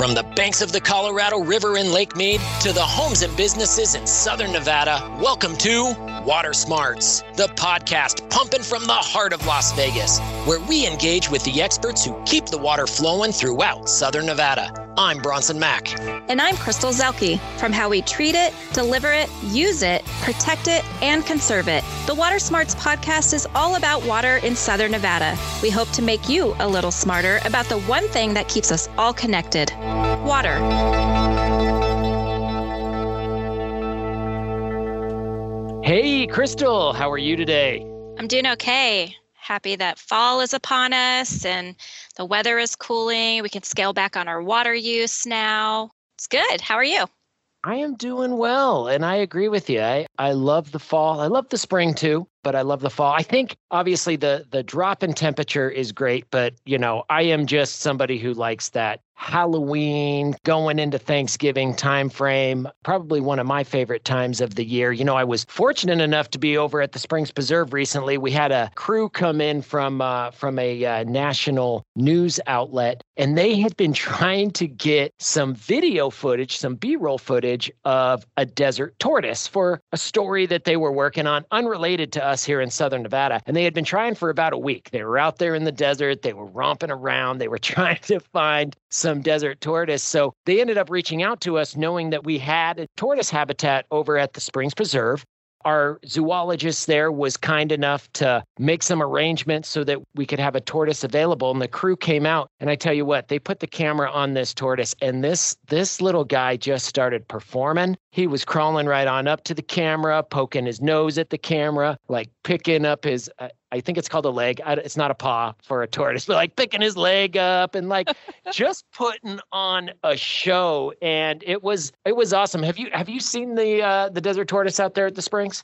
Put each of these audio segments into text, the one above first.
From the banks of the Colorado River in Lake Mead to the homes and businesses in Southern Nevada, welcome to Water Smarts, the podcast pumping from the heart of Las Vegas, where we engage with the experts who keep the water flowing throughout Southern Nevada. I'm Bronson Mack. And I'm Crystal Zelke. From how we treat it, deliver it, use it, protect it, and conserve it, the Water Smarts podcast is all about water in Southern Nevada. We hope to make you a little smarter about the one thing that keeps us all connected: water. Hey, Crystal, how are you today? I'm doing okay. Happy that fall is upon us and the weather is cooling. We can scale back on our water use now. It's good. How are you? I am doing well, and I agree with you. I love the fall. I love the spring too, but I love the fall. I think obviously the drop in temperature is great, but I am just somebody who likes that Halloween, going into Thanksgiving time frame, probably one of my favorite times of the year. I was fortunate enough to be over at the Springs Preserve recently. We had a crew come in from a national news outlet, and they had been trying to get some video footage, some B-roll footage of a desert tortoise for a story that they were working on, unrelated to us here in Southern Nevada. And they had been trying for about a week. They were out there in the desert. They were romping around. They were trying to find some desert tortoise. So they ended up reaching out to us knowing that we had a tortoise habitat over at the Springs Preserve. Our zoologist there was kind enough to make some arrangements so that we could have a tortoise available. And the crew came out, and I tell you what, they put the camera on this tortoise, and this little guy just started performing. He was crawling right on up to the camera, poking his nose at the camera, like picking up his, I think it's called a leg. It's not a paw for a tortoise, but like picking his leg up and like just putting on a show. And it was awesome. Have you seen the desert tortoise out there at the Springs?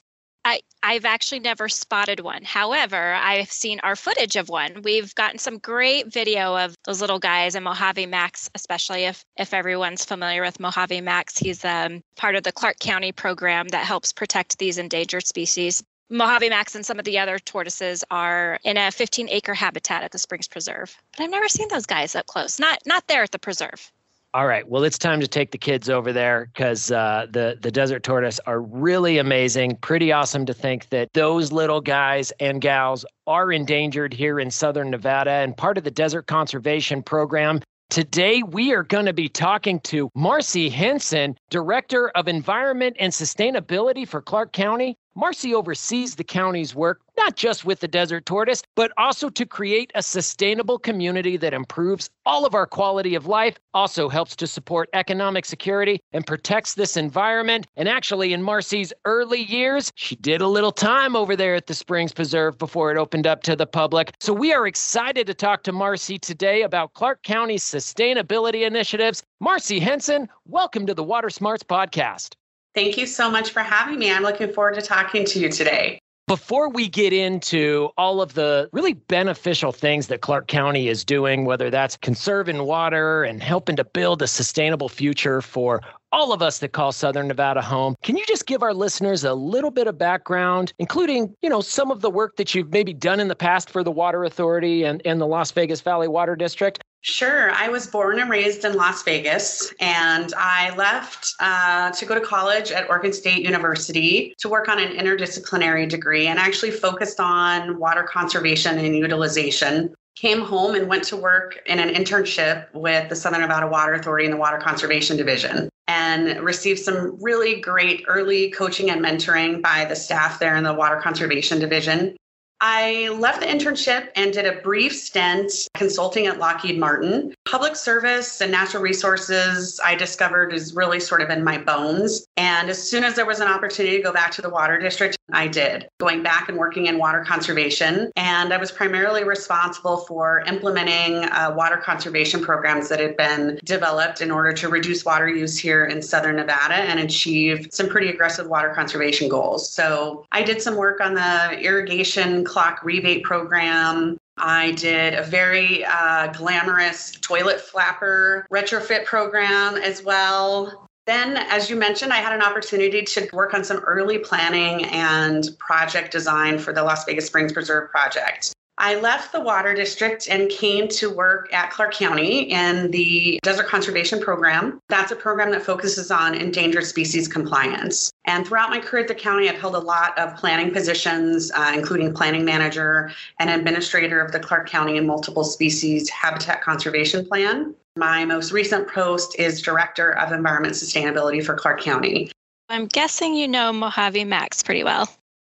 I've actually never spotted one. However, I've seen our footage of one. We've gotten some great video of those little guys and Mojave Max, especially if everyone's familiar with Mojave Max. He's part of the Clark County program that helps protect these endangered species. Mojave Max and some of the other tortoises are in a 15-acre habitat at the Springs Preserve. But I've never seen those guys up close, not there at the preserve. All right. Well, it's time to take the kids over there because the desert tortoise are really amazing. Pretty awesome to think that those little guys and gals are endangered here in Southern Nevada and part of the Desert Conservation Program. Today, we are going to be talking to Marcy Henson, Director of Environment and Sustainability for Clark County. Marcy oversees the county's work, not just with the desert tortoise, but also to create a sustainable community that improves all of our quality of life, also helps to support economic security and protects this environment. And actually, in Marcy's early years, she did a little time over there at the Springs Preserve before it opened up to the public. So we are excited to talk to Marcy today about Clark County's sustainability initiatives. Marcy Henson, welcome to the Water Smarts podcast. Thank you so much for having me. I'm looking forward to talking to you today. Before we get into all of the really beneficial things that Clark County is doing, whether that's conserving water and helping to build a sustainable future for all of us that call Southern Nevada home, can you just give our listeners a little bit of background, including, some of the work that you've maybe done in the past for the Water Authority and the Las Vegas Valley Water District? Sure. I was born and raised in Las Vegas, and I left to go to college at Oregon State University to work on an interdisciplinary degree and actually focused on water conservation and utilization. Came home and went to work in an internship with the Southern Nevada Water Authority in the Water Conservation Division and received some really great early coaching and mentoring by the staff there in the Water Conservation Division. I left the internship and did a brief stint consulting at Lockheed Martin. Public service and natural resources, I discovered, is really sort of in my bones. And as soon as there was an opportunity to go back to the water district, I did, going back and working in water conservation. And I was primarily responsible for implementing water conservation programs that had been developed in order to reduce water use here in Southern Nevada and achieve some pretty aggressive water conservation goals. So I did some work on the irrigation clock rebate program. I did a very glamorous toilet flapper retrofit program as well. Then, as you mentioned, I had an opportunity to work on some early planning and project design for the Las Vegas Springs Preserve project. I left the water district and came to work at Clark County in the Desert Conservation Program. That's a program that focuses on endangered species compliance. And throughout my career at the county, I've held a lot of planning positions, including planning manager and administrator of the Clark County and Multiple Species Habitat Conservation Plan. My most recent post is Director of Environment Sustainability for Clark County. I'm guessing you know Mojave Max pretty well.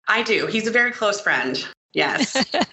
I do. He's a very close friend. Yes.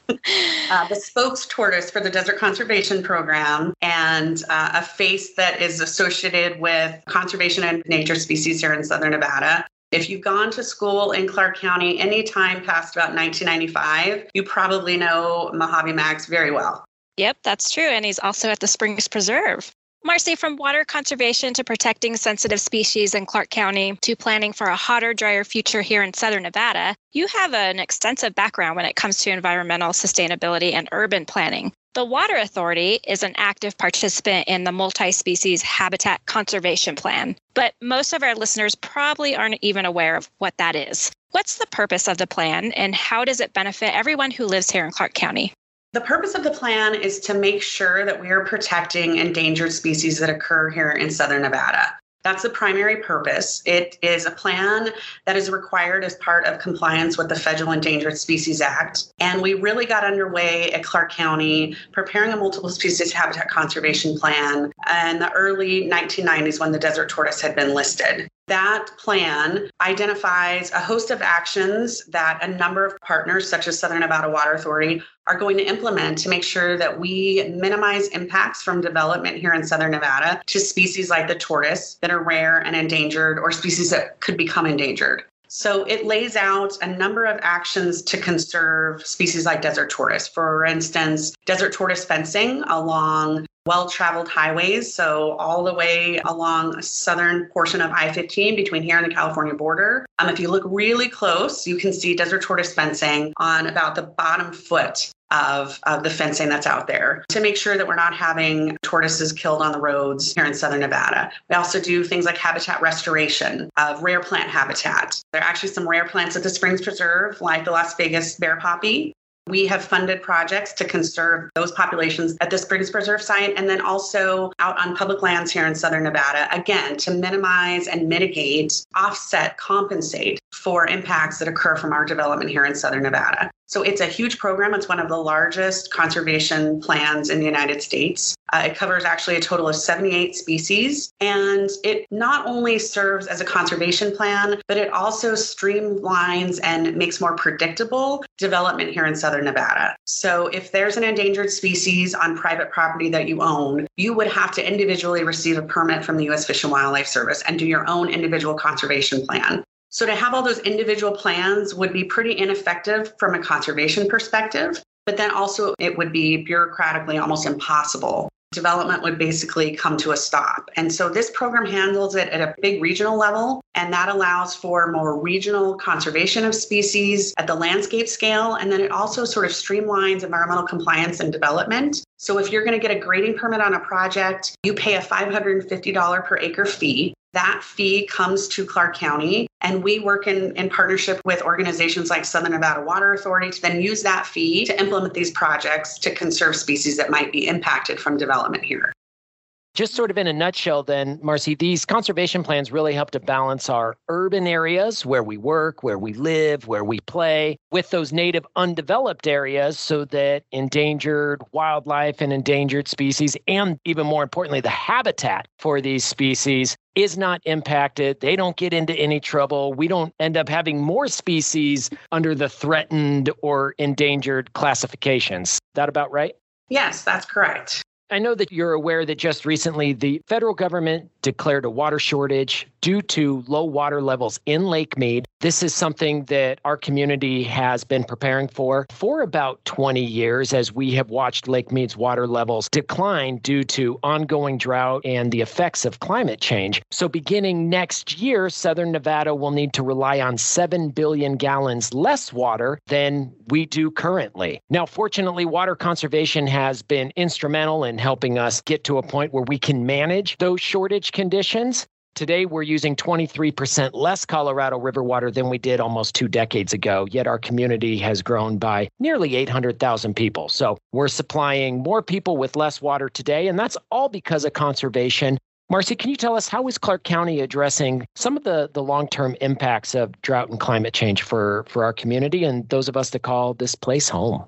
The spokes tortoise for the Desert Conservation Program and a face that is associated with conservation and endangered species here in Southern Nevada. If you've gone to school in Clark County any time past about 1995, you probably know Mojave Max very well. Yep, that's true. And he's also at the Springs Preserve. Marcy, from water conservation to protecting sensitive species in Clark County to planning for a hotter, drier future here in Southern Nevada, you have an extensive background when it comes to environmental sustainability and urban planning. The Water Authority is an active participant in the Multi-Species Habitat Conservation Plan, but most of our listeners probably aren't even aware of what that is. What's the purpose of the plan, and how does it benefit everyone who lives here in Clark County? The purpose of the plan is to make sure that we are protecting endangered species that occur here in Southern Nevada. That's the primary purpose. It is a plan that is required as part of compliance with the Federal Endangered Species Act. And we really got underway at Clark County preparing a multiple species habitat conservation plan in the early 1990s when the desert tortoise had been listed. That plan identifies a host of actions that a number of partners, such as Southern Nevada Water Authority, are going to implement to make sure that we minimize impacts from development here in Southern Nevada to species like the tortoise that are rare and endangered, or species that could become endangered. So it lays out a number of actions to conserve species like desert tortoise. For instance, desert tortoise fencing along well-traveled highways, so all the way along a southern portion of I-15 between here and the California border. If you look really close, you can see desert tortoise fencing on about the bottom foot of the fencing that's out there to make sure that we're not having tortoises killed on the roads here in Southern Nevada. We also do things like habitat restoration of rare plant habitat. There are actually some rare plants at the Springs Preserve, like the Las Vegas bear poppy. We have funded projects to conserve those populations at the Springs Preserve site and then also out on public lands here in Southern Nevada, again, to minimize and mitigate, offset, compensate for impacts that occur from our development here in Southern Nevada. So it's a huge program. It's one of the largest conservation plans in the United States. It covers actually a total of 78 species, and it not only serves as a conservation plan, but it also streamlines and makes more predictable development here in Southern Nevada. So if there's an endangered species on private property that you own, you would have to individually receive a permit from the U.S. Fish and Wildlife Service and do your own individual conservation plan. So to have all those individual plans would be pretty ineffective from a conservation perspective, but then also it would be bureaucratically almost impossible. Development would basically come to a stop. And so this program handles it at a big regional level, and that allows for more regional conservation of species at the landscape scale. And then it also sort of streamlines environmental compliance and development. So if you're going to get a grading permit on a project, you pay a $550 per acre fee. That fee comes to Clark County, and we work in partnership with organizations like Southern Nevada Water Authority to then use that fee to implement these projects to conserve species that might be impacted from development here. Just sort of in a nutshell then, Marcy, these conservation plans really help to balance our urban areas where we work, where we live, where we play, with those native undeveloped areas so that endangered wildlife and endangered species, and even more importantly, the habitat for these species is not impacted. They don't get into any trouble. We don't end up having more species under the threatened or endangered classifications. Is that about right? Yes, that's correct. I know that you're aware that just recently the federal government declared a water shortage due to low water levels in Lake Mead. This is something that our community has been preparing for about 20 years as we have watched Lake Mead's water levels decline due to ongoing drought and the effects of climate change. So beginning next year, Southern Nevada will need to rely on 7 billion gallons less water than we do currently. Now, fortunately, water conservation has been instrumental in helping us get to a point where we can manage those shortage conditions. Today, we're using 23% less Colorado River water than we did almost 2 decades ago, yet our community has grown by nearly 800,000 people. So we're supplying more people with less water today, and that's all because of conservation. Marcy, can you tell us how is Clark County addressing some of the long-term impacts of drought and climate change for our community and those of us that call this place home?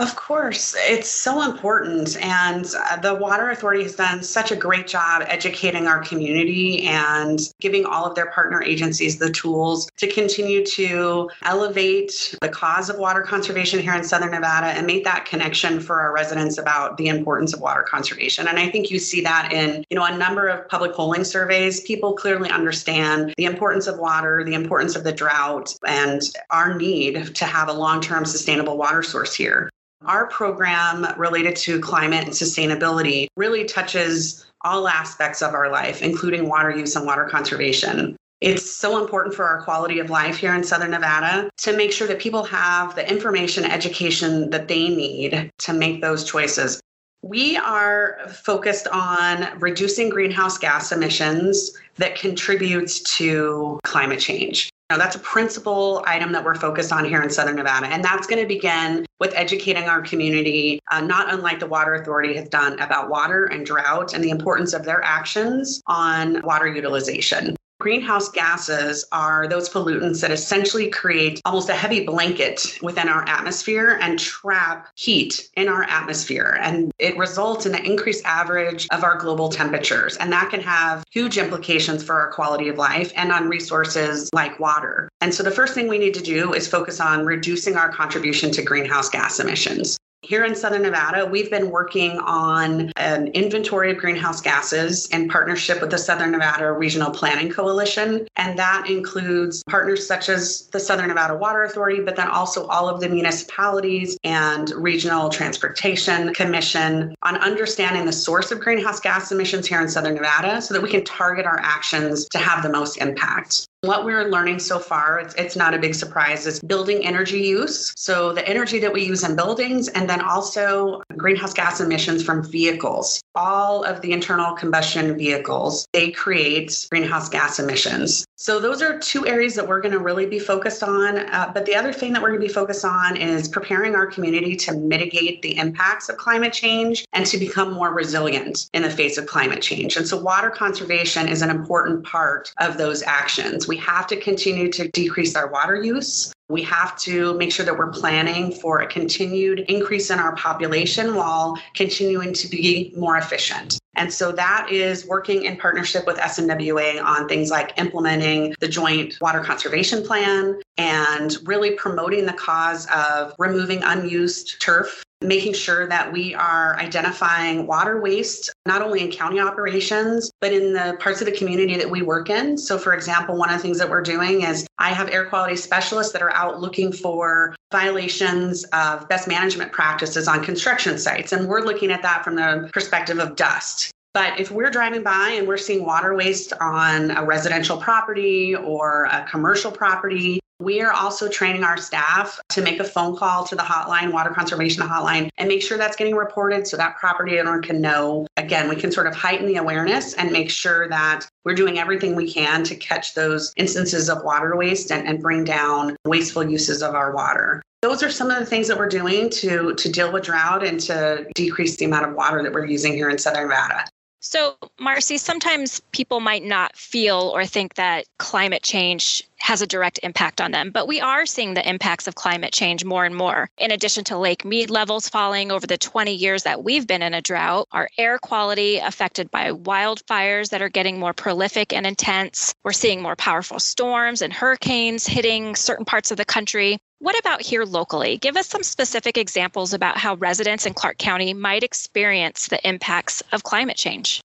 Of course, it's so important. And the Water Authority has done such a great job educating our community and giving all of their partner agencies the tools to continue to elevate the cause of water conservation here in Southern Nevada and make that connection for our residents about the importance of water conservation. And I think you see that in, a number of public polling surveys. People clearly understand the importance of water, the importance of the drought, and our need to have a long-term sustainable water source here. Our program related to climate and sustainability really touches all aspects of our life, including water use and water conservation. It's so important for our quality of life here in Southern Nevada to make sure that people have the information, education that they need to make those choices. We are focused on reducing greenhouse gas emissions that contributes to climate change. Now, that's a principal item that we're focused on here in Southern Nevada, and that's going to begin with educating our community, not unlike the Water Authority has done, about water and drought and the importance of their actions on water utilization. Greenhouse gases are those pollutants that essentially create almost a heavy blanket within our atmosphere and trap heat in our atmosphere. And it results in an increased average of our global temperatures. And that can have huge implications for our quality of life and on resources like water. And so the first thing we need to do is focus on reducing our contribution to greenhouse gas emissions. Here in Southern Nevada, we've been working on an inventory of greenhouse gases in partnership with the Southern Nevada Regional Planning Coalition. And that includes partners such as the Southern Nevada Water Authority, but then also all of the municipalities and Regional Transportation Commission on understanding the source of greenhouse gas emissions here in Southern Nevada so that we can target our actions to have the most impact. What we're learning so far, it's not a big surprise, is building energy use. So the energy that we use in buildings, and then also greenhouse gas emissions from vehicles. All of the internal combustion vehicles, they create greenhouse gas emissions. So those are two areas that we're going to really be focused on. But the other thing that we're going to be focused on is preparing our community to mitigate the impacts of climate change and to become more resilient in the face of climate change. And so water conservation is an important part of those actions. We have to continue to decrease our water use. We have to make sure that we're planning for a continued increase in our population while continuing to be more efficient. And so that is working in partnership with SNWA on things like implementing the Joint Water Conservation Plan and really promoting the cause of removing unused turf, making sure that we are identifying water waste, not only in county operations, but in the parts of the community that we work in. So for example, one of the things that we're doing is I have air quality specialists that are out looking for violations of best management practices on construction sites. And we're looking at that from the perspective of dust. But if we're driving by and we're seeing water waste on a residential property or a commercial property, we are also training our staff to make a phone call to the hotline, water conservation hotline, and make sure that's getting reported so that property owner can know. Again, we can sort of heighten the awareness and make sure that we're doing everything we can to catch those instances of water waste and bring down wasteful uses of our water. Those are some of the things that we're doing to deal with drought and to decrease the amount of water that we're using here in Southern Nevada. So, Marcy, sometimes people might not feel or think that climate change has a direct impact on them, but we are seeing the impacts of climate change more and more. In addition to Lake Mead levels falling over the 20 years that we've been in a drought, our air quality affected by wildfires that are getting more prolific and intense. We're seeing more powerful storms and hurricanes hitting certain parts of the country. What about here locally? Give us some specific examples about how residents in Clark County might experience the impacts of climate change.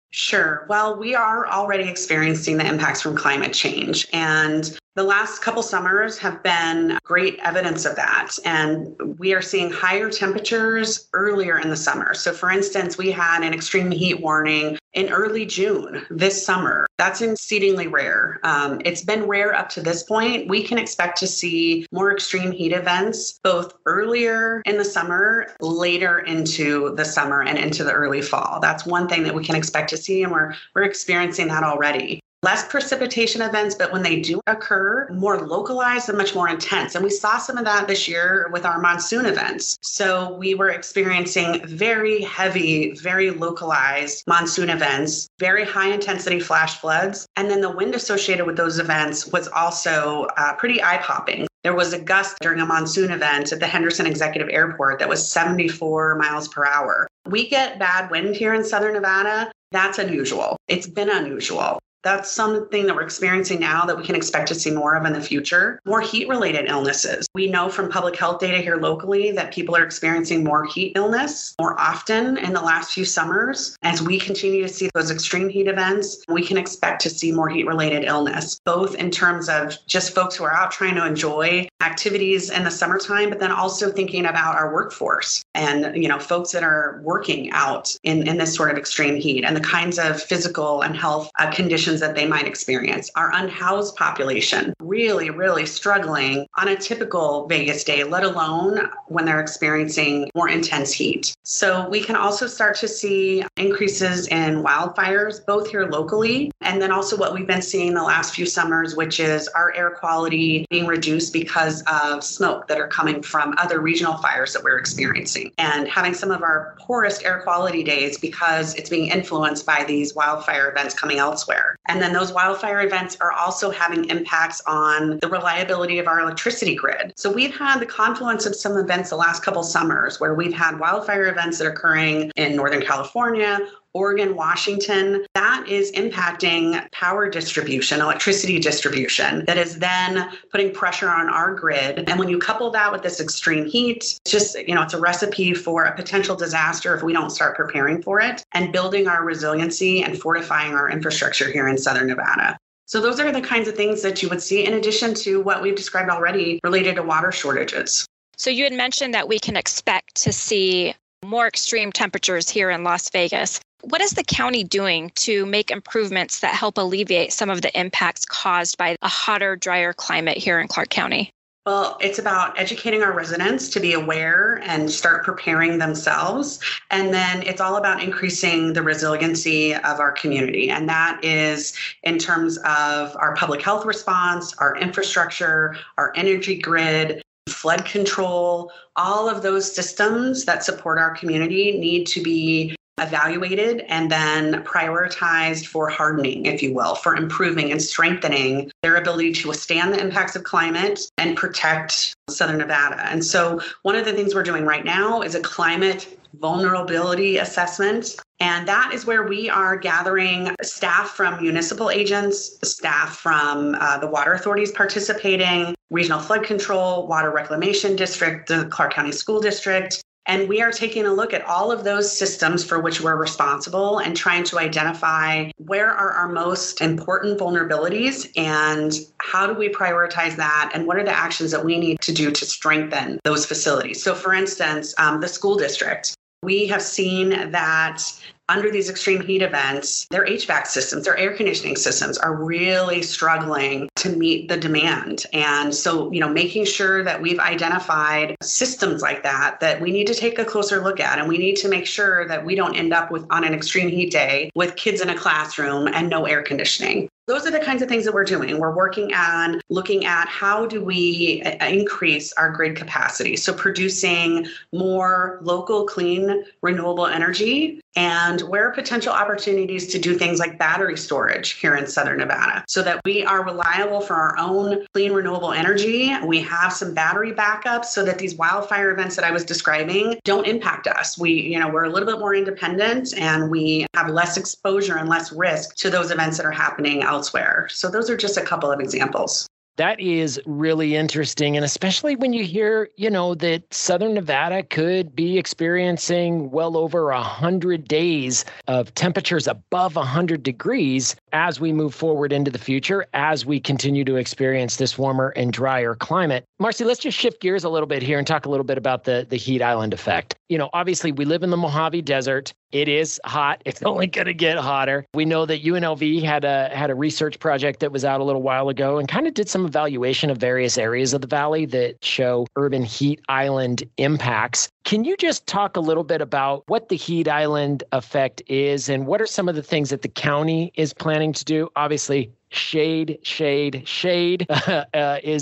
Sure. Well, we are already experiencing the impacts from climate change. And The last couple summers have been great evidence of that. And we are seeing higher temperatures earlier in the summer. So for instance, we had an extreme heat warning in early June this summer. That's exceedingly rare. It's been rare up to this point. We can expect to see more extreme heat events both earlier in the summer, later into the summer, and into the early fall. That's one thing that we can expect to see, and we're experiencing that already. Less precipitation events, but when they do occur, more localized and much more intense. And we saw some of that this year with our monsoon events. So we were experiencing very heavy, very localized monsoon events, very high intensity flash floods. And then the wind associated with those events was also pretty eye-popping. There was a gust during a monsoon event at the Henderson Executive Airport that was 74 miles per hour. We get bad wind here in Southern Nevada. That's unusual. It's been unusual. That's something that we're experiencing now that we can expect to see more of in the future. More heat-related illnesses. We know from public health data here locally that people are experiencing more heat illness more often in the last few summers. As we continue to see those extreme heat events, we can expect to see more heat-related illness, both in terms of just folks who are out trying to enjoy activities in the summertime, but then also thinking about our workforce and, folks that are working out in this sort of extreme heat and the kinds of physical and health conditions that they might experience. Our unhoused population really, really struggling on a typical Vegas day, let alone when they're experiencing more intense heat. So we can also start to see increases in wildfires, both here locally, and then also what we've been seeing the last few summers, which is our air quality being reduced because of smoke that are coming from other regional fires that we're experiencing, and having some of our poorest air quality days because it's being influenced by these wildfire events coming elsewhere. And then those wildfire events are also having impacts on the reliability of our electricity grid. So we've had the confluence of some events the last couple summers where we've had wildfire events that are occurring in Northern California, Oregon, Washington. That is impacting power distribution, electricity distribution, that is then putting pressure on our grid. And when you couple that with this extreme heat, it's a recipe for a potential disaster if we don't start preparing for it and building our resiliency and fortifying our infrastructure here in Southern Nevada. So those are the kinds of things that you would see in addition to what we've described already related to water shortages. So you had mentioned that we can expect to see more extreme temperatures here in Las Vegas. What is the county doing to make improvements that help alleviate some of the impacts caused by a hotter, drier climate here in Clark County? Well, it's about educating our residents to be aware and start preparing themselves. And then it's all about increasing the resiliency of our community. And that is in terms of our public health response, our infrastructure, our energy grid, flood control. All of those systems that support our community need to be evaluated and then prioritized for hardening, if you will, for improving and strengthening their ability to withstand the impacts of climate and protect Southern Nevada. And so one of the things we're doing right now is a climate vulnerability assessment. And that is where we are gathering staff from municipal agents, staff from the water authorities participating, regional flood control, water reclamation district, the Clark County School District. And we are taking a look at all of those systems for which we're responsible and trying to identify where are our most important vulnerabilities and how do we prioritize that and what are the actions that we need to do to strengthen those facilities. So for instance, the school district, we have seen that under these extreme heat events, their HVAC systems, their air conditioning systems are really struggling to meet the demand. And so, making sure that we've identified systems like that we need to take a closer look at. And we need to make sure that we don't end up on an extreme heat day with kids in a classroom and no air conditioning. Those are the kinds of things that we're doing. We're working on looking at how do we increase our grid capacity. So producing more local, clean, renewable energy, and where are potential opportunities to do things like battery storage here in Southern Nevada so that we are reliable for our own clean, renewable energy. We have some battery backups so that these wildfire events that I was describing don't impact us. We're a little bit more independent and we have less exposure and less risk to those events that are happening elsewhere. So those are just a couple of examples. That is really interesting. And especially when you hear, that Southern Nevada could be experiencing well over 100 days of temperatures above 100 degrees as we move forward into the future, as we continue to experience this warmer and drier climate. Marcy, let's just shift gears a little bit here and talk a little bit about the heat island effect. Obviously, we live in the Mojave Desert. It is hot. It's only going to get hotter. We know that UNLV had a research project that was out a little while ago and kind of did some evaluation of various areas of the valley that show urban heat island impacts. Can you just talk a little bit about what the heat island effect is and what are some of the things that the county is planning to do? Obviously, shade is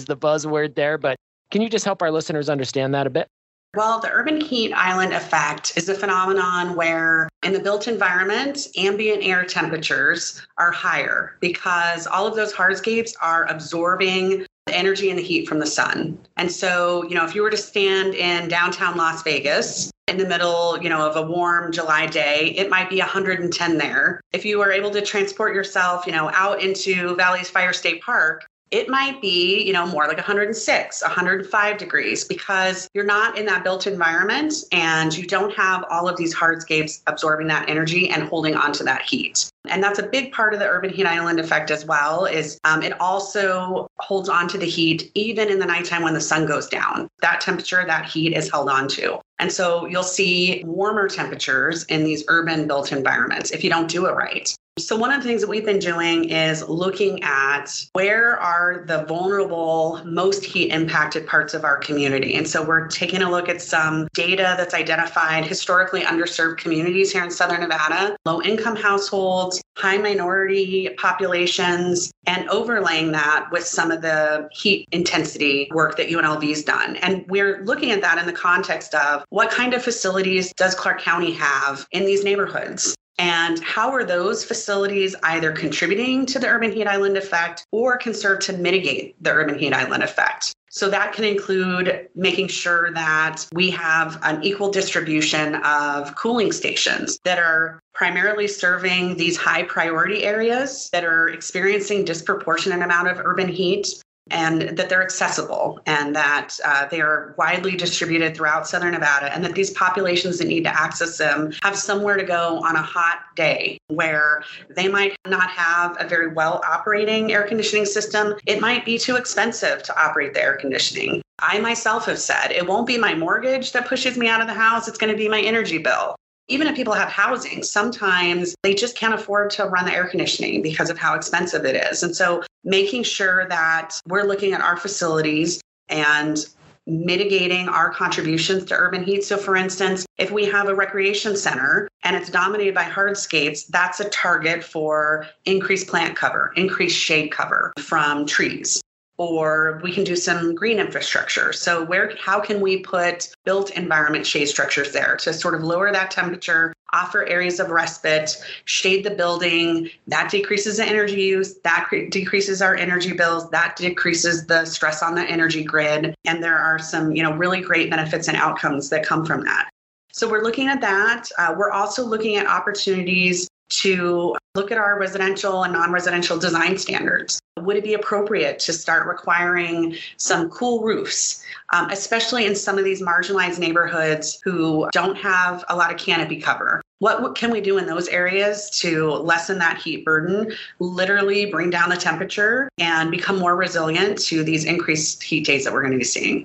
the buzzword there, but can you just help our listeners understand that a bit? Well, the urban heat island effect is a phenomenon where in the built environment, ambient air temperatures are higher because all of those hardscapes are absorbing the energy and the heat from the sun. And so, if you were to stand in downtown Las Vegas in the middle, of a warm July day, it might be 110 there. If you were able to transport yourself, out into Valley's Fire State Park, it might be, more like 106, 105 degrees because you're not in that built environment and you don't have all of these hardscapes absorbing that energy and holding onto that heat. And that's a big part of the urban heat island effect as well, is it also holds onto the heat even in the nighttime when the sun goes down. That temperature, that heat is held onto. And so you'll see warmer temperatures in these urban built environments if you don't do it right. So one of the things that we've been doing is looking at where are the vulnerable, most heat impacted parts of our community. And so we're taking a look at some data that's identified historically underserved communities here in Southern Nevada, low income households, high minority populations, and overlaying that with some of the heat intensity work that UNLV's done. And we're looking at that in the context of what kind of facilities does Clark County have in these neighborhoods? And how are those facilities either contributing to the urban heat island effect or can serve to mitigate the urban heat island effect? So that can include making sure that we have an equal distribution of cooling stations that are primarily serving these high priority areas that are experiencing disproportionate amount of urban heat, and that they're accessible and that they are widely distributed throughout Southern Nevada, and that these populations that need to access them have somewhere to go on a hot day where they might not have a very well operating air conditioning system. It might be too expensive to operate the air conditioning. I myself have said it won't be my mortgage that pushes me out of the house. It's going to be my energy bill. Even if people have housing, sometimes they just can't afford to run the air conditioning because of how expensive it is. And so making sure that we're looking at our facilities and mitigating our contributions to urban heat. So for instance, if we have a recreation center and it's dominated by hardscapes, that's a target for increased plant cover, increased shade cover from trees. Or we can do some green infrastructure. So how can we put built environment shade structures there to sort of lower that temperature, offer areas of respite, shade the building? That decreases the energy use, that decreases our energy bills, that decreases the stress on the energy grid. And there are some, really great benefits and outcomes that come from that. So we're looking at that. We're also looking at opportunities to look at our residential and non-residential design standards. Would it be appropriate to start requiring some cool roofs, especially in some of these marginalized neighborhoods who don't have a lot of canopy cover? What can we do in those areas to lessen that heat burden, literally bring down the temperature and become more resilient to these increased heat days that we're going to be seeing?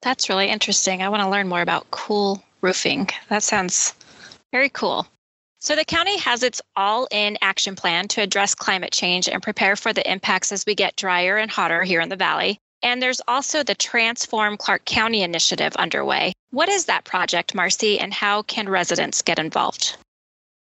That's really interesting. I want to learn more about cool roofing. That sounds very cool. So the county has its all-in action plan to address climate change and prepare for the impacts as we get drier and hotter here in the valley. And there's also the Transform Clark County initiative underway. What is that project, Marcy, and how can residents get involved?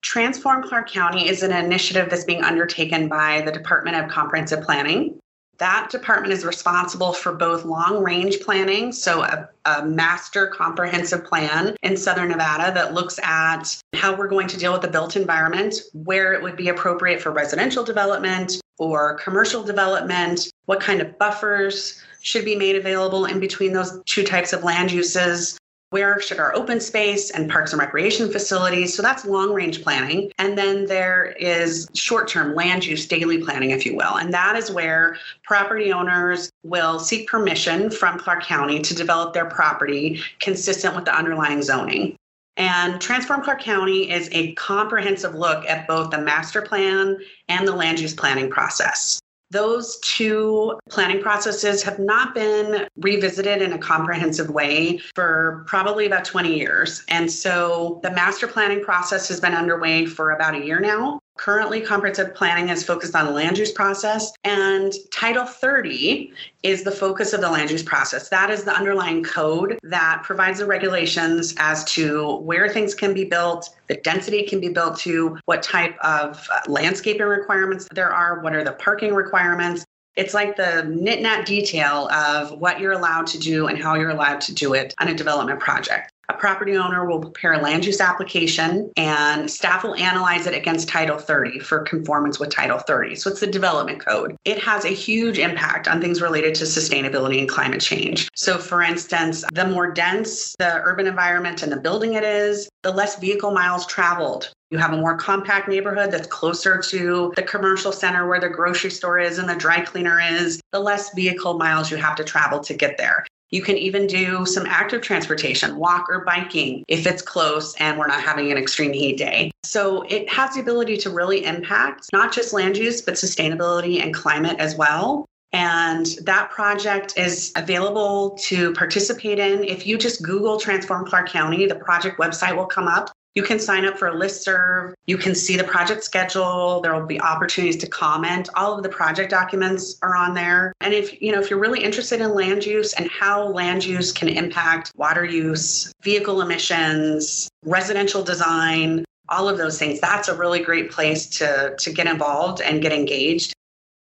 Transform Clark County is an initiative that's being undertaken by the Department of Comprehensive Planning. That department is responsible for both long-range planning, so a master comprehensive plan in Southern Nevada that looks at how we're going to deal with the built environment, where it would be appropriate for residential development or commercial development, what kind of buffers should be made available in between those two types of land uses, where should our open space and parks and recreation facilities? So that's long range planning. And then there is short term land use daily planning, if you will. And that is where property owners will seek permission from Clark County to develop their property consistent with the underlying zoning. And Transform Clark County is a comprehensive look at both the master plan and the land use planning process. Those two planning processes have not been revisited in a comprehensive way for probably about 20 years. And so the master planning process has been underway for about a year now. Currently, comprehensive planning is focused on the land use process, and Title 30 is the focus of the land use process. That is the underlying code that provides the regulations as to where things can be built, the density it can be built to, what type of landscaping requirements there are, what are the parking requirements. It's like the nit-nat detail of what you're allowed to do and how you're allowed to do it on a development project. A property owner will prepare a land use application and staff will analyze it against Title 30 for conformance with Title 30. So it's the development code. It has a huge impact on things related to sustainability and climate change. So for instance, the more dense the urban environment and the building it is, the less vehicle miles traveled. You have a more compact neighborhood that's closer to the commercial center where the grocery store is and the dry cleaner is, the less vehicle miles you have to travel to get there. You can even do some active transportation, walk or biking if it's close and we're not having an extreme heat day. So it has the ability to really impact not just land use, but sustainability and climate as well. And that project is available to participate in. If you just Google Transform Clark County, the project website will come up. You can sign up for a listserv. You can see the project schedule. There will be opportunities to comment. All of the project documents are on there. And if you're really interested in land use and how land use can impact water use, vehicle emissions, residential design, all of those things, that's a really great place to get involved and get engaged.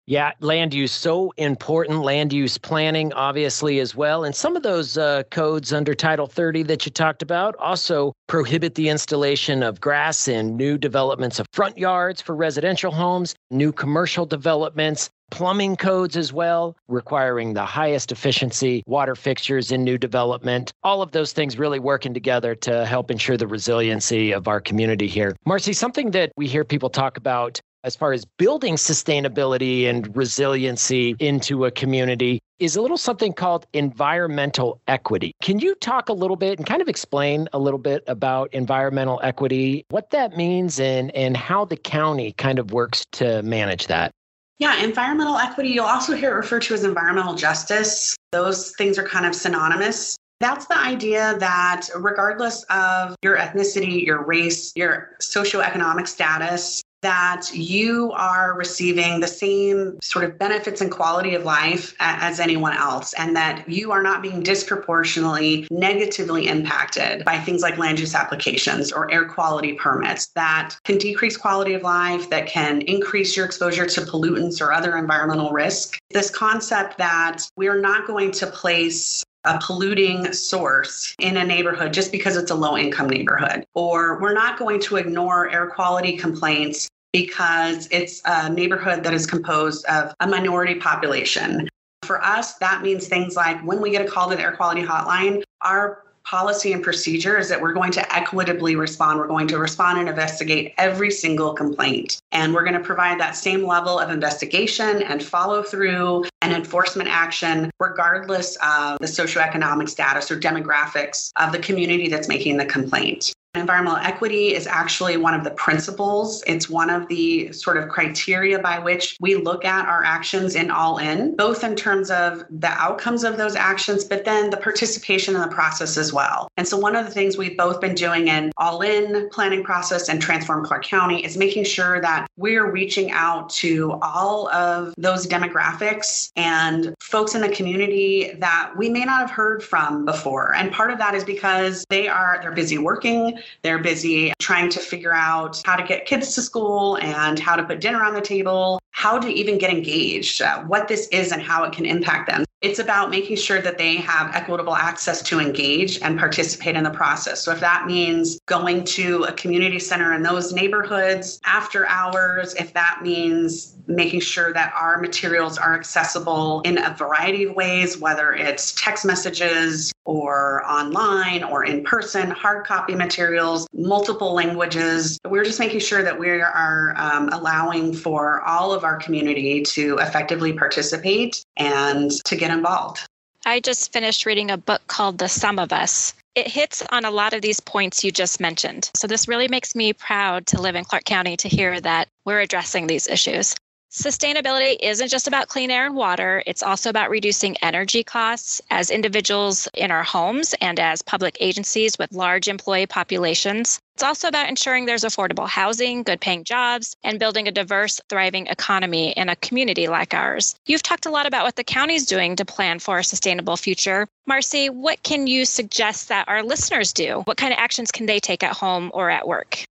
Yeah, land use, so important. Land use planning, obviously, as well. And some of those codes under Title 30 that you talked about also prohibit the installation of grass in new developments of front yards for residential homes, new commercial developments, plumbing codes as well, requiring the highest efficiency water fixtures in new development. All of those things really working together to help ensure the resiliency of our community here. Marcy, something that we hear people talk about as far as building sustainability and resiliency into a community is a little something called environmental equity. Can you talk a little bit and kind of explain a little bit about environmental equity, what that means and how the county kind of works to manage that? Yeah, environmental equity, you'll also hear it referred to as environmental justice. Those things are kind of synonymous. That's the idea that regardless of your ethnicity, your race, your socioeconomic status, that you are receiving the same sort of benefits and quality of life as anyone else, and that you are not being disproportionately negatively impacted by things like land use applications or air quality permits that can decrease quality of life, that can increase your exposure to pollutants or other environmental risk. This concept that we are not going to place a polluting source in a neighborhood just because it's a low-income neighborhood, or we're not going to ignore air quality complaints because it's a neighborhood that is composed of a minority population. For us, that means things like when we get a call to the air quality hotline, our policy and procedure is that we're going to equitably respond. We're going to respond and investigate every single complaint. And we're going to provide that same level of investigation and follow through and enforcement action, regardless of the socioeconomic status or demographics of the community that's making the complaint. Environmental equity is actually one of the principles. It's one of the sort of criteria by which we look at our actions in All In, both in terms of the outcomes of those actions, but then the participation in the process as well. And so one of the things we've both been doing in All In planning process and Transform Clark County is making sure that we're reaching out to all of those demographics and folks in the community that we may not have heard from before. And part of that is because they're busy working. They're busy trying to figure out how to get kids to school and how to put dinner on the table, how to even get engaged, what this is and how it can impact them. It's about making sure that they have equitable access to engage and participate in the process. So if that means going to a community center in those neighborhoods after hours, if that means making sure that our materials are accessible in a variety of ways, whether it's text messages or online or in person, hard copy materials, multiple languages. We're just making sure that we are allowing for all of our community to effectively participate and to get involved. I just finished reading a book called The Sum of Us. It hits on a lot of these points you just mentioned. So this really makes me proud to live in Clark County to hear that we're addressing these issues. Sustainability isn't just about clean air and water. It's also about reducing energy costs as individuals in our homes and as public agencies with large employee populations. It's also about ensuring there's affordable housing, good paying jobs, and building a diverse, thriving economy in a community like ours. You've talked a lot about what the county's doing to plan for a sustainable future. Marcy, what can you suggest that our listeners do? What kind of actions can they take at home or at work?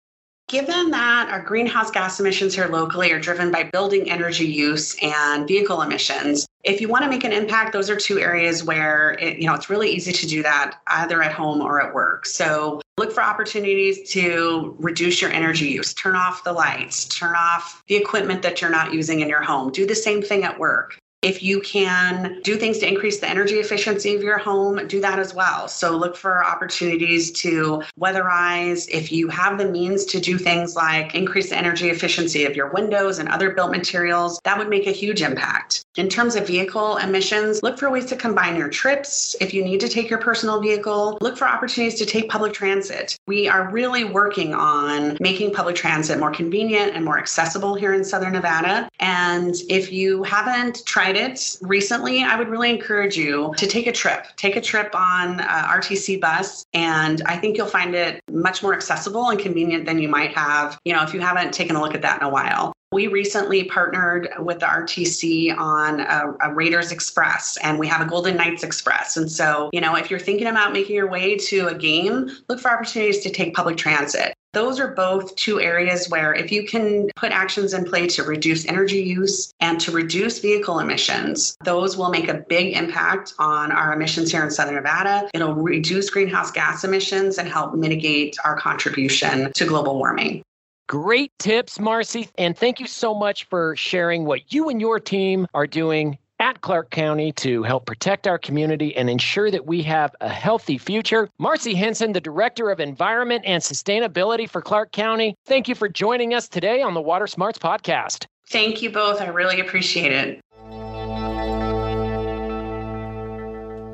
Given that our greenhouse gas emissions here locally are driven by building energy use and vehicle emissions, if you want to make an impact, those are two areas where it's really easy to do that either at home or at work. So look for opportunities to reduce your energy use, turn off the lights, turn off the equipment that you're not using in your home. Do the same thing at work. If you can do things to increase the energy efficiency of your home, do that as well. So look for opportunities to weatherize. If you have the means to do things like increase the energy efficiency of your windows and other built materials, that would make a huge impact. In terms of vehicle emissions, look for ways to combine your trips. If you need to take your personal vehicle, look for opportunities to take public transit. We are really working on making public transit more convenient and more accessible here in Southern Nevada. And if you haven't tried it recently, I would really encourage you to take a trip. Take a trip on RTC bus, and I think you'll find it much more accessible and convenient than you might have, if you haven't taken a look at that in a while. We recently partnered with the RTC on a Raiders Express, and we have a Golden Knights Express. And so, if you're thinking about making your way to a game, look for opportunities to take public transit. Those are both two areas where if you can put actions in play to reduce energy use and to reduce vehicle emissions, those will make a big impact on our emissions here in Southern Nevada. It'll reduce greenhouse gas emissions and help mitigate our contribution to global warming. Great tips, Marcy. And thank you so much for sharing what you and your team are doing at Clark County to help protect our community and ensure that we have a healthy future. Marcy Henson, the Director of Environment and Sustainability for Clark County, thank you for joining us today on the Water Smarts Podcast. Thank you both. I really appreciate it.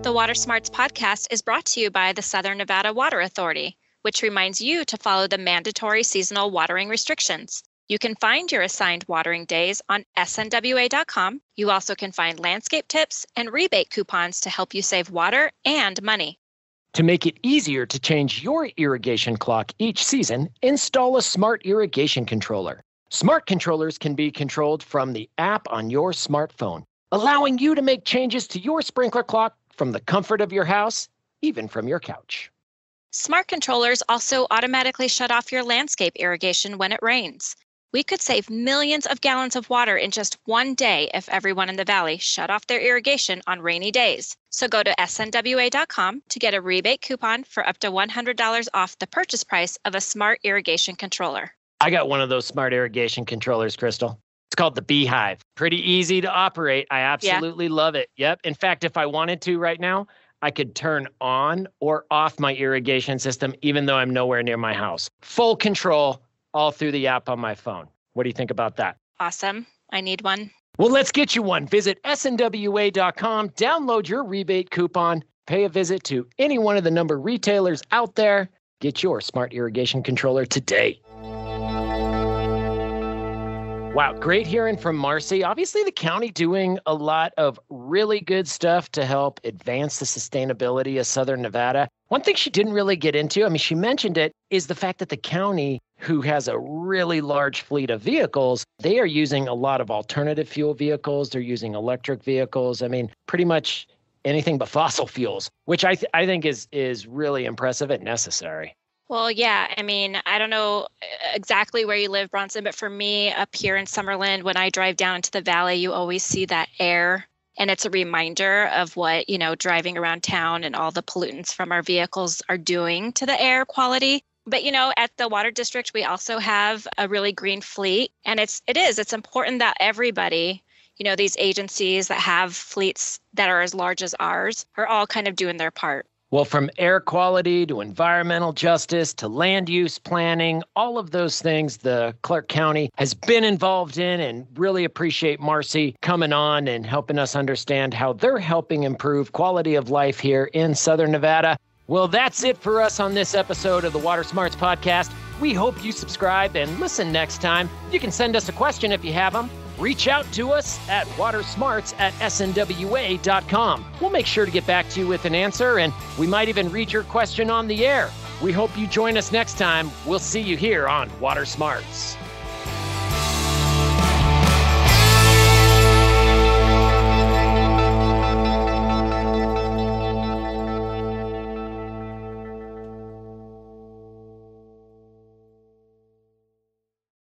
The Water Smarts Podcast is brought to you by the Southern Nevada Water Authority, which reminds you to follow the mandatory seasonal watering restrictions. You can find your assigned watering days on snwa.com. You also can find landscape tips and rebate coupons to help you save water and money. To make it easier to change your irrigation clock each season, install a smart irrigation controller. Smart controllers can be controlled from the app on your smartphone, allowing you to make changes to your sprinkler clock from the comfort of your house, even from your couch. Smart controllers also automatically shut off your landscape irrigation when it rains. We could save millions of gallons of water in just one day if everyone in the valley shut off their irrigation on rainy days. So go to snwa.com to get a rebate coupon for up to $100 off the purchase price of a smart irrigation controller. I got one of those smart irrigation controllers, Crystal. It's called the Beehive. Pretty easy to operate. I absolutely love it. Yep. In fact, if I wanted to right now, I could turn on or off my irrigation system, even though I'm nowhere near my house. Full control all through the app on my phone. What do you think about that? Awesome. I need one. Well, let's get you one. Visit snwa.com, download your rebate coupon, pay a visit to any one of the number of retailers out there. Get your smart irrigation controller today. Wow, great hearing from Marcy. Obviously, the county doing a lot of really good stuff to help advance the sustainability of Southern Nevada. One thing she didn't really get into, she mentioned it, is the fact that the county, who has a really large fleet of vehicles, they are using a lot of alternative fuel vehicles. They're using electric vehicles. Pretty much anything but fossil fuels, which I think is really impressive and necessary. Well, yeah. I don't know exactly where you live, Bronson, but for me up here in Summerlin, when I drive down into the valley, you always see that air And it's a reminder of what, driving around town and all the pollutants from our vehicles are doing to the air quality. But, at the water district, we also have a really green fleet. And it's important that everybody, these agencies that have fleets that are as large as ours are all kind of doing their part. Well, from air quality to environmental justice to land use planning, all of those things the Clark County has been involved in, and really appreciate Marcy coming on and helping us understand how they're helping improve quality of life here in Southern Nevada. Well, that's it for us on this episode of the Water Smarts Podcast. We hope you subscribe and listen next time. You can send us a question if you have them. Reach out to us at watersmarts@snwa.com. We'll make sure to get back to you with an answer, and we might even read your question on the air. We hope you join us next time. We'll see you here on Water Smarts.